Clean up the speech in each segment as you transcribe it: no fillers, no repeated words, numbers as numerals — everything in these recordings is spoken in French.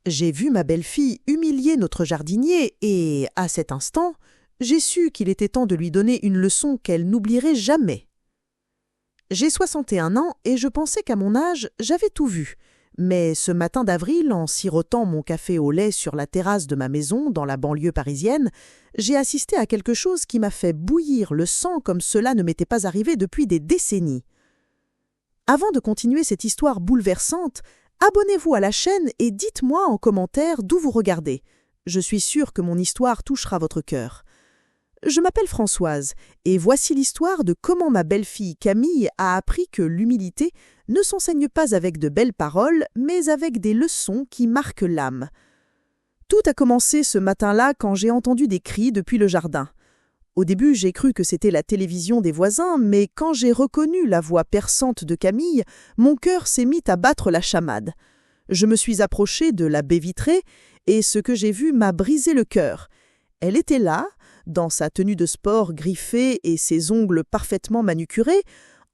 J'ai vu ma belle-fille humilier notre jardinier et, à cet instant, j'ai su qu'il était temps de lui donner une leçon qu'elle n'oublierait jamais. J'ai 61 ans et je pensais qu'à mon âge, j'avais tout vu. Mais ce matin d'avril, en sirotant mon café au lait sur la terrasse de ma maison dans la banlieue parisienne, j'ai assisté à quelque chose qui m'a fait bouillir le sang comme cela ne m'était pas arrivé depuis des décennies. Avant de continuer cette histoire bouleversante, abonnez-vous à la chaîne et dites-moi en commentaire d'où vous regardez. Je suis sûre que mon histoire touchera votre cœur. Je m'appelle Françoise et voici l'histoire de comment ma belle-fille Camille a appris que l'humilité ne s'enseigne pas avec de belles paroles, mais avec des leçons qui marquent l'âme. Tout a commencé ce matin-là quand j'ai entendu des cris depuis le jardin. Au début, j'ai cru que c'était la télévision des voisins, mais quand j'ai reconnu la voix perçante de Camille, mon cœur s'est mis à battre la chamade. Je me suis approchée de la baie vitrée et ce que j'ai vu m'a brisé le cœur. Elle était là, dans sa tenue de sport griffée et ses ongles parfaitement manucurés,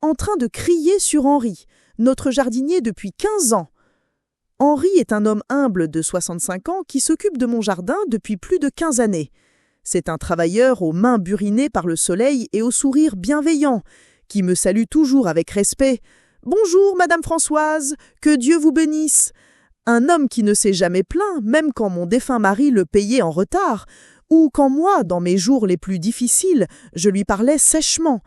en train de crier sur Henri, notre jardinier depuis 15 ans. Henri est un homme humble de 65 ans qui s'occupe de mon jardin depuis plus de 15 années. C'est un travailleur aux mains burinées par le soleil et au sourire bienveillant, qui me salue toujours avec respect. « Bonjour, Madame Françoise, que Dieu vous bénisse !» Un homme qui ne s'est jamais plaint, même quand mon défunt mari le payait en retard, ou quand moi, dans mes jours les plus difficiles, je lui parlais sèchement.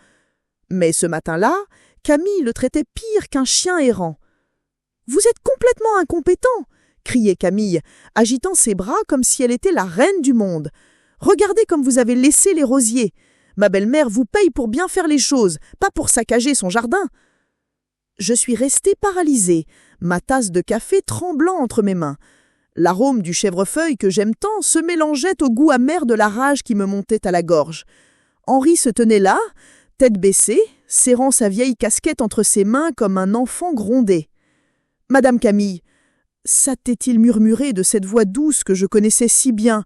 Mais ce matin-là, Camille le traitait pire qu'un chien errant. « Vous êtes complètement incompétent !» criait Camille, agitant ses bras comme si elle était la reine du monde. « Regardez comme vous avez laissé les rosiers. Ma belle-mère vous paye pour bien faire les choses, pas pour saccager son jardin. » Je suis restée paralysée, ma tasse de café tremblant entre mes mains. L'arôme du chèvrefeuille que j'aime tant se mélangeait au goût amer de la rage qui me montait à la gorge. Henri se tenait là, tête baissée, serrant sa vieille casquette entre ses mains comme un enfant grondé. « Madame Camille, s'était-il murmuré de cette voix douce que je connaissais si bien,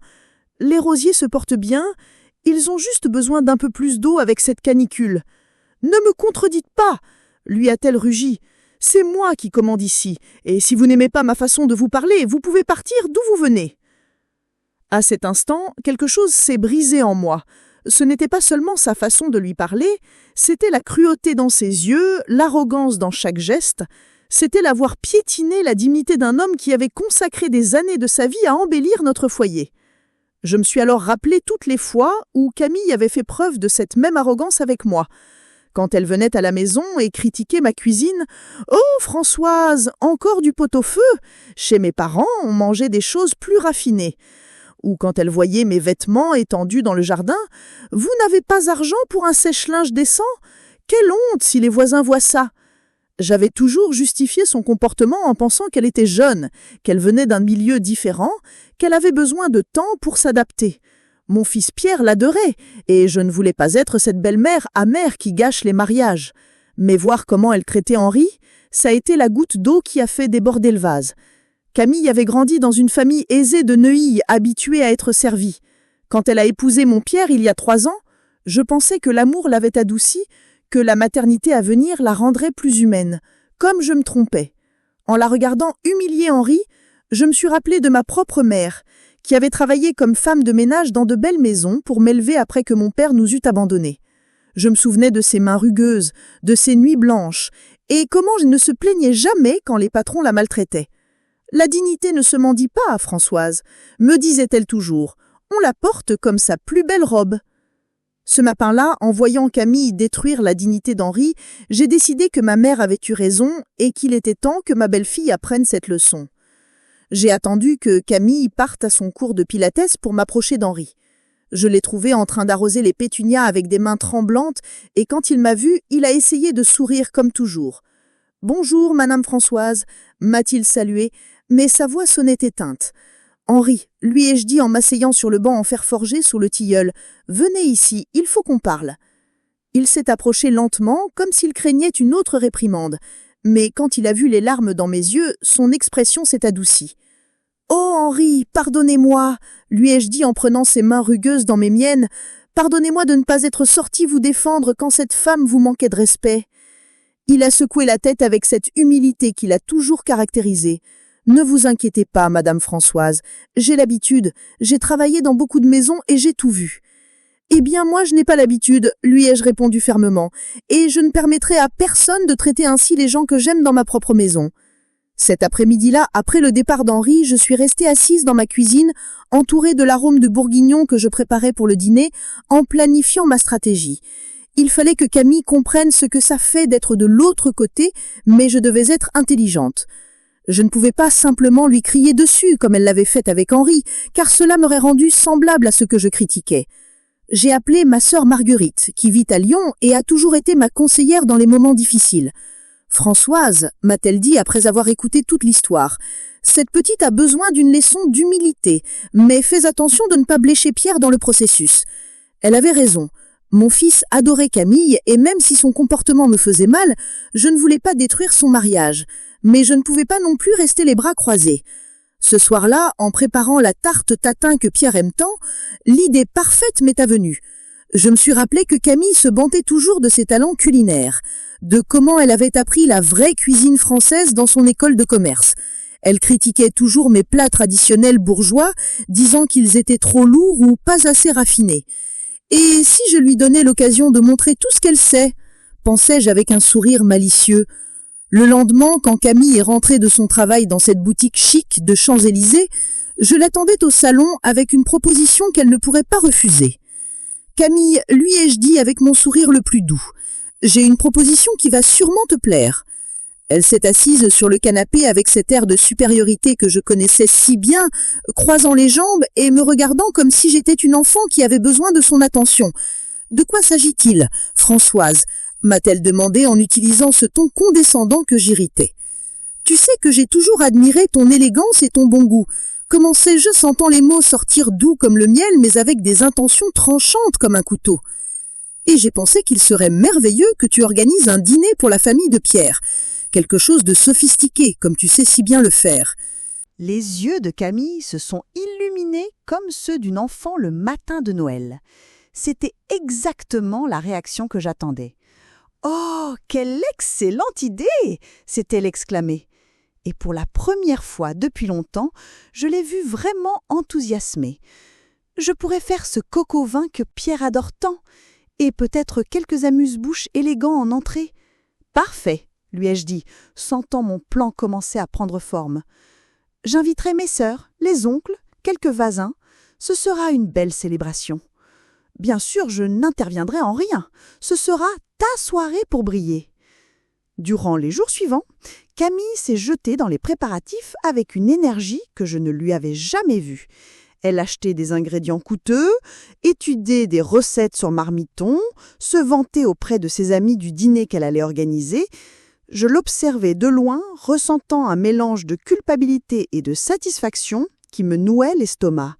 les rosiers se portent bien, ils ont juste besoin d'un peu plus d'eau avec cette canicule. Ne me contredites pas, lui a-t-elle rugi. C'est moi qui commande ici, et si vous n'aimez pas ma façon de vous parler, vous pouvez partir d'où vous venez. » À cet instant, quelque chose s'est brisé en moi. Ce n'était pas seulement sa façon de lui parler, c'était la cruauté dans ses yeux, l'arrogance dans chaque geste, c'était l'avoir piétiné la dignité d'un homme qui avait consacré des années de sa vie à embellir notre foyer. Je me suis alors rappelé toutes les fois où Camille avait fait preuve de cette même arrogance avec moi. Quand elle venait à la maison et critiquait ma cuisine, « Oh, Françoise, encore du pot-au-feu ! Chez mes parents, on mangeait des choses plus raffinées. » Ou quand elle voyait mes vêtements étendus dans le jardin, « Vous n'avez pas argent pour un sèche-linge décent ? Quelle honte si les voisins voient ça !» J'avais toujours justifié son comportement en pensant qu'elle était jeune, qu'elle venait d'un milieu différent, qu'elle avait besoin de temps pour s'adapter. Mon fils Pierre l'adorait, et je ne voulais pas être cette belle-mère amère qui gâche les mariages. Mais voir comment elle traitait Henri, ça a été la goutte d'eau qui a fait déborder le vase. Camille avait grandi dans une famille aisée de Neuilly, habituée à être servie. Quand elle a épousé mon Pierre il y a 3 ans, je pensais que l'amour l'avait adoucie, que la maternité à venir la rendrait plus humaine. Comme je me trompais. En la regardant humilier Henri, je me suis rappelé de ma propre mère, qui avait travaillé comme femme de ménage dans de belles maisons pour m'élever après que mon père nous eût abandonnés. Je me souvenais de ses mains rugueuses, de ses nuits blanches, et comment je ne se plaignais jamais quand les patrons la maltraitaient. La dignité ne se mendie pas, Françoise, me disait-elle toujours. On la porte comme sa plus belle robe. Ce matin-là, en voyant Camille détruire la dignité d'Henri, j'ai décidé que ma mère avait eu raison et qu'il était temps que ma belle-fille apprenne cette leçon. J'ai attendu que Camille parte à son cours de pilates pour m'approcher d'Henri. Je l'ai trouvé en train d'arroser les pétunias avec des mains tremblantes et quand il m'a vue, il a essayé de sourire comme toujours. « Bonjour, Madame Françoise » m'a-t-il salué, mais sa voix sonnait éteinte. « Henri, lui ai-je dit en m'asseyant sur le banc en fer forgé sous le tilleul, « Venez ici, il faut qu'on parle. » Il s'est approché lentement, comme s'il craignait une autre réprimande. Mais quand il a vu les larmes dans mes yeux, son expression s'est adoucie. « Oh, Henri, pardonnez-moi » lui ai-je dit en prenant ses mains rugueuses dans mes miennes. « Pardonnez-moi de ne pas être sorti vous défendre quand cette femme vous manquait de respect. » Il a secoué la tête avec cette humilité qui l'a toujours caractérisé. « Ne vous inquiétez pas, Madame Françoise, j'ai l'habitude, j'ai travaillé dans beaucoup de maisons et j'ai tout vu. Eh bien, moi, je n'ai pas l'habitude, lui ai-je répondu fermement, et je ne permettrai à personne de traiter ainsi les gens que j'aime dans ma propre maison. Cet après-midi-là, après le départ d'Henri, je suis restée assise dans ma cuisine, entourée de l'arôme de bourguignon que je préparais pour le dîner, en planifiant ma stratégie. Il fallait que Camille comprenne ce que ça fait d'être de l'autre côté, mais je devais être intelligente. Je ne pouvais pas simplement lui crier dessus comme elle l'avait fait avec Henri, car cela m'aurait rendu semblable à ce que je critiquais. J'ai appelé ma sœur Marguerite, qui vit à Lyon et a toujours été ma conseillère dans les moments difficiles. Françoise, m'a-t-elle dit après avoir écouté toute l'histoire, cette petite a besoin d'une leçon d'humilité, mais fais attention de ne pas blécher Pierre dans le processus. Elle avait raison. Mon fils adorait Camille et même si son comportement me faisait mal, je ne voulais pas détruire son mariage. Mais je ne pouvais pas non plus rester les bras croisés. Ce soir-là, en préparant la tarte tatin que Pierre aime tant, l'idée parfaite m'est venue. Je me suis rappelé que Camille se vantait toujours de ses talents culinaires, de comment elle avait appris la vraie cuisine française dans son école de commerce. Elle critiquait toujours mes plats traditionnels bourgeois, disant qu'ils étaient trop lourds ou pas assez raffinés. Et si je lui donnais l'occasion de montrer tout ce qu'elle sait, pensais-je avec un sourire malicieux. Le lendemain, quand Camille est rentrée de son travail dans cette boutique chic de Champs-Élysées, je l'attendais au salon avec une proposition qu'elle ne pourrait pas refuser. Camille, lui ai-je dit avec mon sourire le plus doux, j'ai une proposition qui va sûrement te plaire. Elle s'est assise sur le canapé avec cet air de supériorité que je connaissais si bien, croisant les jambes et me regardant comme si j'étais une enfant qui avait besoin de son attention. De quoi s'agit-il, Françoise ? M'a-t-elle demandé en utilisant ce ton condescendant que j'irritais. Tu sais que j'ai toujours admiré ton élégance et ton bon goût. Commençais-je sentant les mots sortir doux comme le miel, mais avec des intentions tranchantes comme un couteau. Et j'ai pensé qu'il serait merveilleux que tu organises un dîner pour la famille de Pierre. Quelque chose de sophistiqué, comme tu sais si bien le faire. Les yeux de Camille se sont illuminés comme ceux d'une enfant le matin de Noël. C'était exactement la réaction que j'attendais. « Oh, quelle excellente idée !» s'est-elle exclamée. Et pour la première fois depuis longtemps, je l'ai vue vraiment enthousiasmée. Je pourrais faire ce coq au vin que Pierre adore tant, et peut-être quelques amuse-bouches élégants en entrée. « Parfait !» lui ai-je dit, sentant mon plan commencer à prendre forme. « J'inviterai mes sœurs, les oncles, quelques voisins. Ce sera une belle célébration. Bien sûr, je n'interviendrai en rien. Ce sera ta soirée pour briller. » Durant les jours suivants, Camille s'est jetée dans les préparatifs avec une énergie que je ne lui avais jamais vue. Elle achetait des ingrédients coûteux, étudiait des recettes sur marmiton, se vantait auprès de ses amis du dîner qu'elle allait organiser. Je l'observais de loin, ressentant un mélange de culpabilité et de satisfaction qui me nouait l'estomac.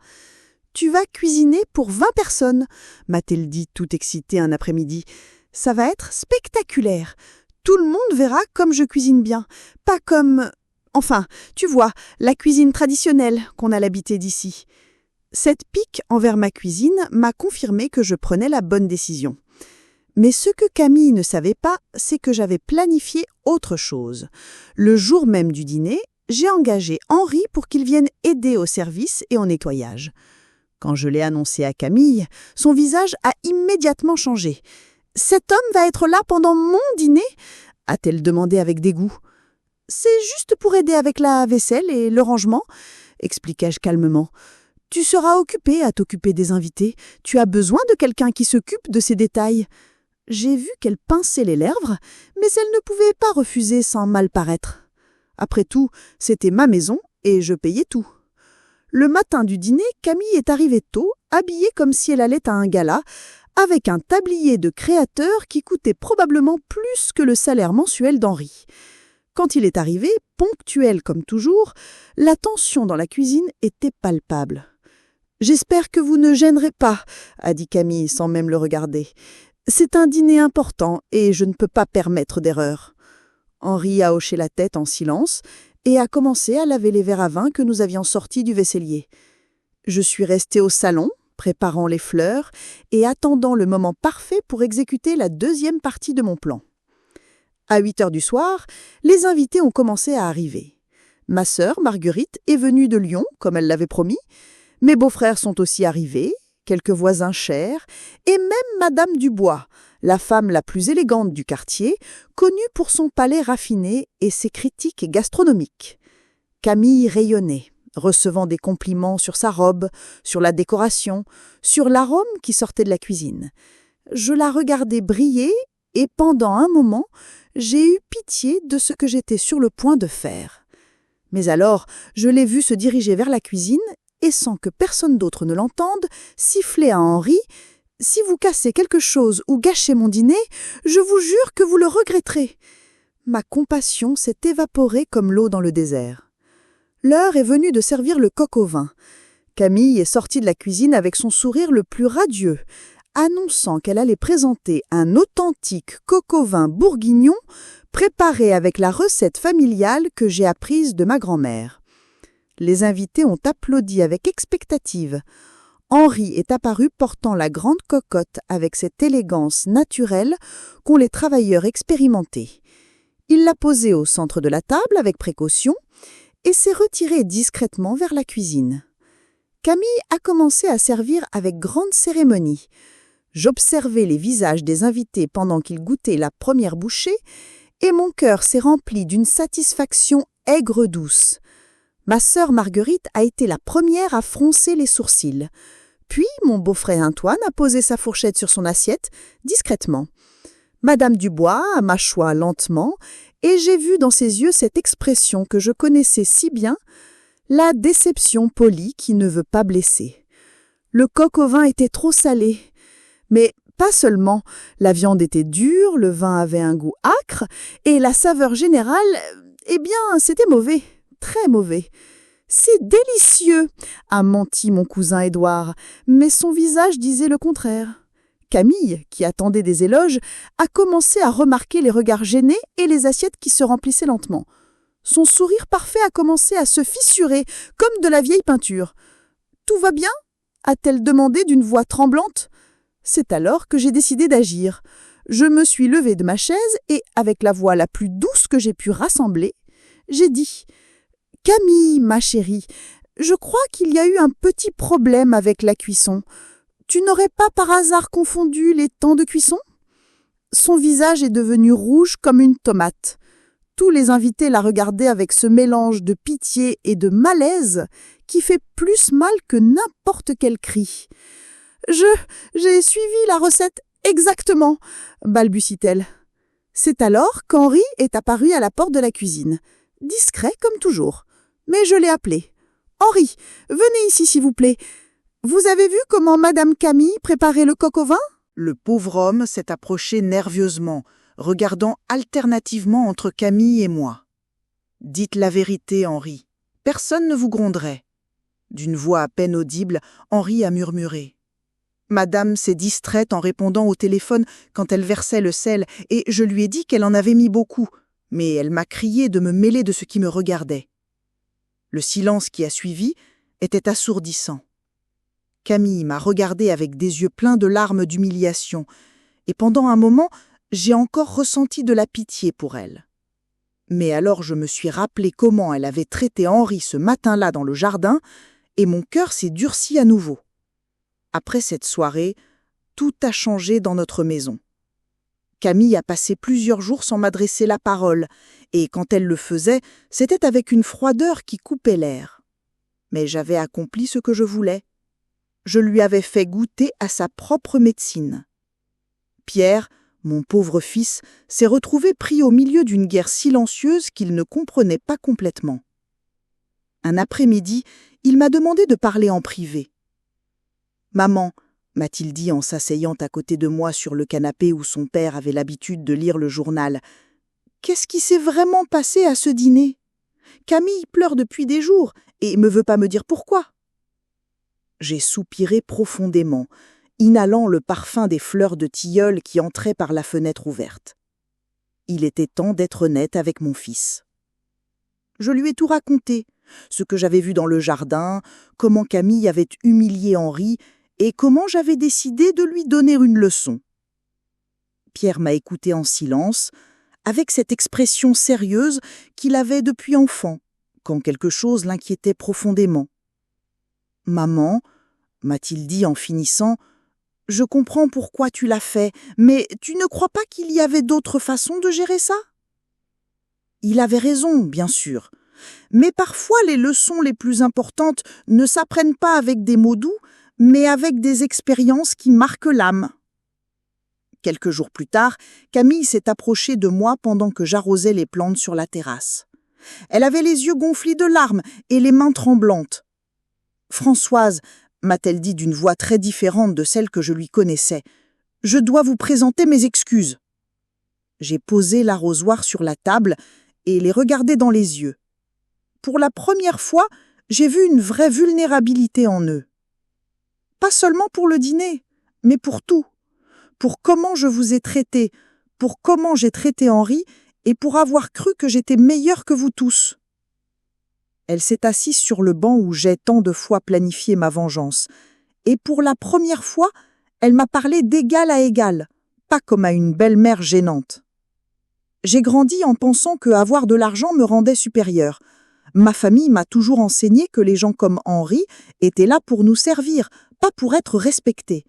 « Tu vas cuisiner pour 20 personnes, m'a-t-elle dit tout excitée un après-midi. Ça va être spectaculaire. Tout le monde verra comme je cuisine bien, pas comme... Enfin, tu vois, la cuisine traditionnelle qu'on a l'habitude d'ici. » Cette pique envers ma cuisine m'a confirmé que je prenais la bonne décision. Mais ce que Camille ne savait pas, c'est que j'avais planifié autre chose. Le jour même du dîner, j'ai engagé Henri pour qu'il vienne aider au service et au nettoyage. Quand je l'ai annoncé à Camille, son visage a immédiatement changé. « Cet homme va être là pendant mon dîner ?» a-t-elle demandé avec dégoût. « C'est juste pour aider avec la vaisselle et le rangement » expliquai-je calmement. « Tu seras occupé à t'occuper des invités. Tu as besoin de quelqu'un qui s'occupe de ces détails. » J'ai vu qu'elle pinçait les lèvres, mais elle ne pouvait pas refuser sans mal paraître. Après tout, c'était ma maison et je payais tout. Le matin du dîner, Camille est arrivée tôt, habillée comme si elle allait à un gala, avec un tablier de créateur qui coûtait probablement plus que le salaire mensuel d'Henri. Quand il est arrivé, ponctuel comme toujours, la tension dans la cuisine était palpable. « J'espère que vous ne gênerez pas, » a dit Camille sans même le regarder. « C'est un dîner important et je ne peux pas permettre d'erreur. » Henri a hoché la tête en silence et a commencé à laver les verres à vin que nous avions sortis du vaisselier. Je suis restée au salon, préparant les fleurs et attendant le moment parfait pour exécuter la deuxième partie de mon plan. À 8 heures du soir, les invités ont commencé à arriver. Ma sœur, Marguerite, est venue de Lyon, comme elle l'avait promis. Mes beaux-frères sont aussi arrivés, quelques voisins chers, et même Madame Dubois, la femme la plus élégante du quartier, connue pour son palais raffiné et ses critiques gastronomiques. Camille rayonnait, recevant des compliments sur sa robe, sur la décoration, sur l'arôme qui sortait de la cuisine. Je la regardais briller et pendant un moment, j'ai eu pitié de ce que j'étais sur le point de faire. Mais alors, je l'ai vue se diriger vers la cuisine et sans que personne d'autre ne l'entende, siffler à Henri « Si vous cassez quelque chose ou gâchez mon dîner, je vous jure que vous le regretterez. » Ma compassion s'est évaporée comme l'eau dans le désert. L'heure est venue de servir le coq au vin. Camille est sortie de la cuisine avec son sourire le plus radieux, annonçant qu'elle allait présenter un authentique coq au vin bourguignon préparé avec la recette familiale que j'ai apprise de ma grand-mère. Les invités ont applaudi avec expectative. Henri est apparu portant la grande cocotte avec cette élégance naturelle qu'ont les travailleurs expérimentés. Il l'a posée au centre de la table avec précaution et s'est retiré discrètement vers la cuisine. Camille a commencé à servir avec grande cérémonie. J'observais les visages des invités pendant qu'ils goûtaient la première bouchée et mon cœur s'est rempli d'une satisfaction aigre-douce. Ma sœur Marguerite a été la première à froncer les sourcils. Puis mon beau-frère Antoine a posé sa fourchette sur son assiette, discrètement. Madame Dubois a mâchoie lentement et j'ai vu dans ses yeux cette expression que je connaissais si bien, la déception polie qui ne veut pas blesser. Le coq au vin était trop salé. Mais pas seulement, la viande était dure, le vin avait un goût âcre, et la saveur générale, eh bien, c'était mauvais, très mauvais. « C'est délicieux !» a menti mon cousin Édouard, mais son visage disait le contraire. Camille, qui attendait des éloges, a commencé à remarquer les regards gênés et les assiettes qui se remplissaient lentement. Son sourire parfait a commencé à se fissurer, comme de la vieille peinture. « Tout va bien ?» a-t-elle demandé d'une voix tremblante. C'est alors que j'ai décidé d'agir. Je me suis levée de ma chaise et, avec la voix la plus douce que j'ai pu rassembler, j'ai dit « Camille, ma chérie, je crois qu'il y a eu un petit problème avec la cuisson. Tu n'aurais pas par hasard confondu les temps de cuisson ?» Son visage est devenu rouge comme une tomate. Tous les invités la regardaient avec ce mélange de pitié et de malaise qui fait plus mal que n'importe quel cri. « J'ai suivi la recette exactement, » balbutie-t-elle. C'est alors qu'Henri est apparu à la porte de la cuisine, discret comme toujours. Mais je l'ai appelé. « Henri, venez ici s'il vous plaît. Vous avez vu comment Madame Camille préparait le coq au vin ?» Le pauvre homme s'est approché nerveusement, regardant alternativement entre Camille et moi. « Dites la vérité, Henri. Personne ne vous gronderait. » D'une voix à peine audible, Henri a murmuré. Madame s'est distraite en répondant au téléphone quand elle versait le sel et je lui ai dit qu'elle en avait mis beaucoup, mais elle m'a crié de me mêler de ce qui me regardait. Le silence qui a suivi était assourdissant. Camille m'a regardé avec des yeux pleins de larmes d'humiliation et pendant un moment, j'ai encore ressenti de la pitié pour elle. Mais alors je me suis rappelé comment elle avait traité Henri ce matin-là dans le jardin et mon cœur s'est durci à nouveau. Après cette soirée, tout a changé dans notre maison. Camille a passé plusieurs jours sans m'adresser la parole, et quand elle le faisait, c'était avec une froideur qui coupait l'air. Mais j'avais accompli ce que je voulais. Je lui avais fait goûter à sa propre médecine. Pierre, mon pauvre fils, s'est retrouvé pris au milieu d'une guerre silencieuse qu'il ne comprenait pas complètement. Un après-midi, il m'a demandé de parler en privé. « Maman », m'a-t-il dit en s'asseyant à côté de moi sur le canapé où son père avait l'habitude de lire le journal, « qu'est-ce qui s'est vraiment passé à ce dîner ? Camille pleure depuis des jours et ne veut pas me dire pourquoi. » J'ai soupiré profondément, inhalant le parfum des fleurs de tilleul qui entraient par la fenêtre ouverte. Il était temps d'être honnête avec mon fils. Je lui ai tout raconté, ce que j'avais vu dans le jardin, comment Camille avait humilié Henri et comment j'avais décidé de lui donner une leçon. Pierre m'a écouté en silence, avec cette expression sérieuse qu'il avait depuis enfant, quand quelque chose l'inquiétait profondément. « Maman, m'a-t-il dit en finissant, je comprends pourquoi tu l'as fait, mais tu ne crois pas qu'il y avait d'autres façons de gérer ça ? » Il avait raison, bien sûr. Mais parfois, les leçons les plus importantes ne s'apprennent pas avec des mots doux, mais avec des expériences qui marquent l'âme. Quelques jours plus tard, Camille s'est approchée de moi pendant que j'arrosais les plantes sur la terrasse. Elle avait les yeux gonflis de larmes et les mains tremblantes. « Françoise, » m'a-t-elle dit d'une voix très différente de celle que je lui connaissais, « je dois vous présenter mes excuses. » J'ai posé l'arrosoir sur la table et les regardé dans les yeux. Pour la première fois, j'ai vu une vraie vulnérabilité en eux. Pas seulement pour le dîner, mais pour tout. Pour comment je vous ai traité, pour comment j'ai traité Henri et pour avoir cru que j'étais meilleure que vous tous. Elle s'est assise sur le banc où j'ai tant de fois planifié ma vengeance. Et pour la première fois, elle m'a parlé d'égal à égal, pas comme à une belle-mère gênante. J'ai grandi en pensant que avoir de l'argent me rendait supérieure. Ma famille m'a toujours enseigné que les gens comme Henri étaient là pour nous servir, pas pour être respectés.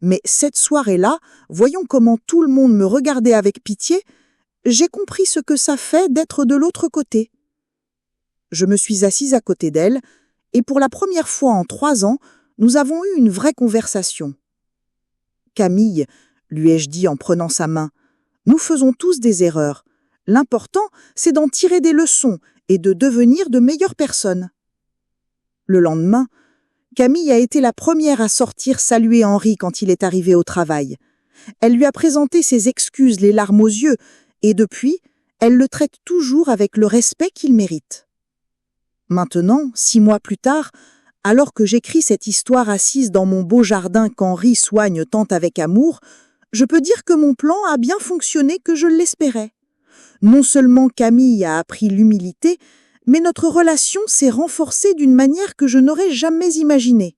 Mais cette soirée-là, voyant comment tout le monde me regardait avec pitié, j'ai compris ce que ça fait d'être de l'autre côté. Je me suis assise à côté d'elle, et pour la première fois en 3 ans, nous avons eu une vraie conversation. « Camille, » lui ai-je dit en prenant sa main, « nous faisons tous des erreurs. L'important, c'est d'en tirer des leçons et de devenir de meilleures personnes. » Le lendemain, Camille a été la première à sortir saluer Henri quand il est arrivé au travail. Elle lui a présenté ses excuses les larmes aux yeux, et depuis, elle le traite toujours avec le respect qu'il mérite. Maintenant, 6 mois plus tard, alors que j'écris cette histoire assise dans mon beau jardin qu'Henri soigne tant avec amour, je peux dire que mon plan a bien fonctionné que je l'espérais. Non seulement Camille a appris l'humilité, mais notre relation s'est renforcée d'une manière que je n'aurais jamais imaginée.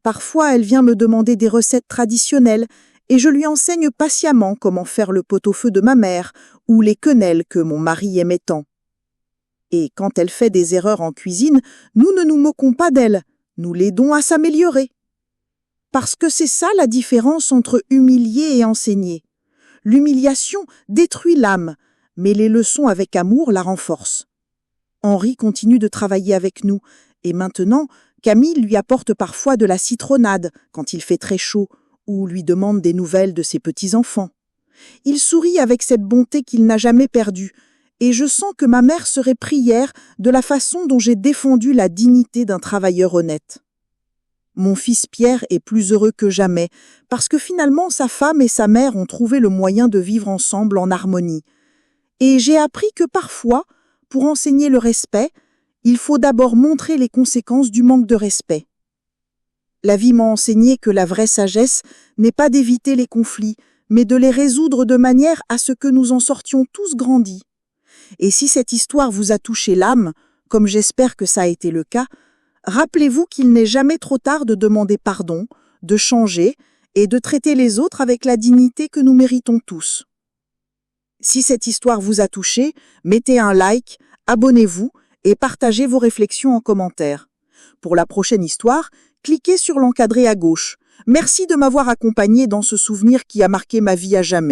Parfois, elle vient me demander des recettes traditionnelles et je lui enseigne patiemment comment faire le pot-au-feu de ma mère ou les quenelles que mon mari aimait tant. Et quand elle fait des erreurs en cuisine, nous ne nous moquons pas d'elle, nous l'aidons à s'améliorer. Parce que c'est ça la différence entre humilier et enseigner. L'humiliation détruit l'âme, mais les leçons avec amour la renforcent. Henri continue de travailler avec nous, et maintenant, Camille lui apporte parfois de la citronnade quand il fait très chaud, ou lui demande des nouvelles de ses petits-enfants. Il sourit avec cette bonté qu'il n'a jamais perdue, et je sens que ma mère serait prise hier de la façon dont j'ai défendu la dignité d'un travailleur honnête. Mon fils Pierre est plus heureux que jamais, parce que finalement sa femme et sa mère ont trouvé le moyen de vivre ensemble en harmonie. Et j'ai appris que parfois, pour enseigner le respect, il faut d'abord montrer les conséquences du manque de respect. La vie m'a enseigné que la vraie sagesse n'est pas d'éviter les conflits, mais de les résoudre de manière à ce que nous en sortions tous grandis. Et si cette histoire vous a touché l'âme, comme j'espère que ça a été le cas, rappelez-vous qu'il n'est jamais trop tard de demander pardon, de changer et de traiter les autres avec la dignité que nous méritons tous. Si cette histoire vous a touché, mettez un like, abonnez-vous et partagez vos réflexions en commentaire. Pour la prochaine histoire, cliquez sur l'encadré à gauche. Merci de m'avoir accompagné dans ce souvenir qui a marqué ma vie à jamais.